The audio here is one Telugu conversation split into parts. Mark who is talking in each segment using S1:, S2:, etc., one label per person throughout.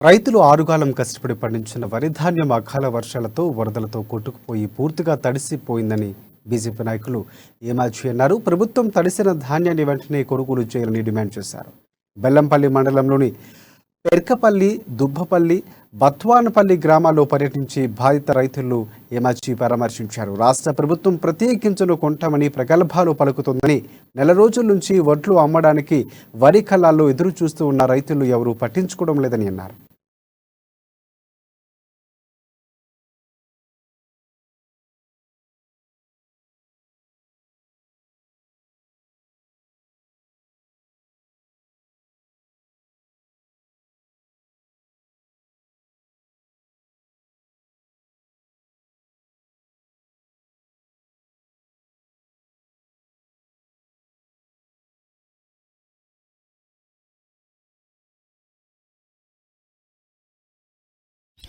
S1: రైతులు ఆరుగాలం కష్టపడి పండించిన వరి ధాన్యం అకాల వర్షాలతో వరదలతో కొట్టుకుపోయి పూర్తిగా తడిసిపోయిందని బీజేపీ నాయకులు ఏమాచి అన్నారు. ప్రభుత్వం తడిసిన ధాన్యాన్ని వెంటనే కొనుగోలు చేయాలని డిమాండ్ చేశారు. బెల్లంపల్లి మండలంలోని పెర్కపల్లి, దుబ్బపల్లి, బత్వానపల్లి గ్రామాల్లో పర్యటించి బాధిత రైతులను ఏమాచి పరామర్శించారు. రాష్ట్ర ప్రభుత్వం ప్రత్యేకించను కొంటామని ప్రగల్భాలు పలుకుతుందని, నెల రోజుల నుంచి వడ్లు అమ్మడానికి వరి కళ్ళాల్లో ఎదురు చూస్తూ ఉన్న రైతులు ఎవరూ పట్టించుకోవడం లేదని అన్నారు.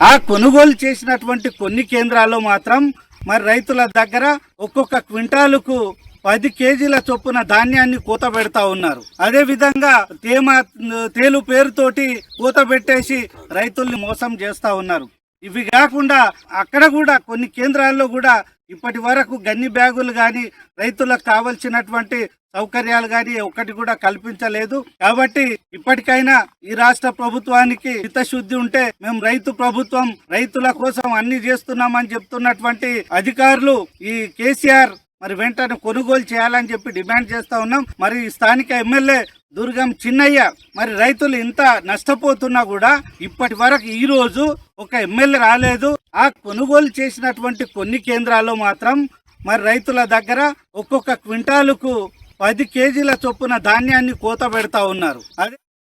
S2: ఆ కొనుగోలు చేసినటువంటి కొన్ని కేంద్రాల్లో మాత్రం మరి రైతుల దగ్గర ఒక్కొక్క క్వింటాలుకు 10 కేజీల చొప్పున ధాన్యాన్ని కూత పెడతా ఉన్నారు. అదే విధంగా తేలు పేరుతోటి కూత పెట్టేసి రైతుల్ని మోసం చేస్తా ఉన్నారు. ఇవి కాకుండా అక్కడ కూడా కొన్ని కేంద్రాల్లో కూడా ఇప్పటి వరకు గన్ని బ్యాగులు కానీ రైతులకు కావలసినటువంటి సౌకర్యాలు కానీ ఒకటి కూడా కల్పించలేదు. కాబట్టి ఇప్పటికైనా ఈ రాష్ట్ర ప్రభుత్వానికి చిత్తశుద్ధి ఉంటే మేము రైతు ప్రభుత్వం, రైతుల కోసం అన్ని చేస్తున్నామని చెప్తున్నటువంటి అధికారులు ఈ కేసీఆర్ మరి వెంటనే కొనుగోలు చేయాలని చెప్పి డిమాండ్ చేస్తా ఉన్నాం. మరి స్థానిక ఎమ్మెల్యే దుర్గం చిన్నయ్య మరి రైతులు ఇంత నష్టపోతున్నా కూడా ఇప్పటి వరకు ఈ రోజు ఒక ఎమ్మెల్యే రాలేదు. ఆ కొనుగోలు చేసినటువంటి కొన్ని కేంద్రాల్లో మాత్రం మరి రైతుల దగ్గర ఒక్కొక్క క్వింటాలుకు 10 కేజీల చొప్పున ధాన్యాన్ని కోత పెడతా ఉన్నారు. అదే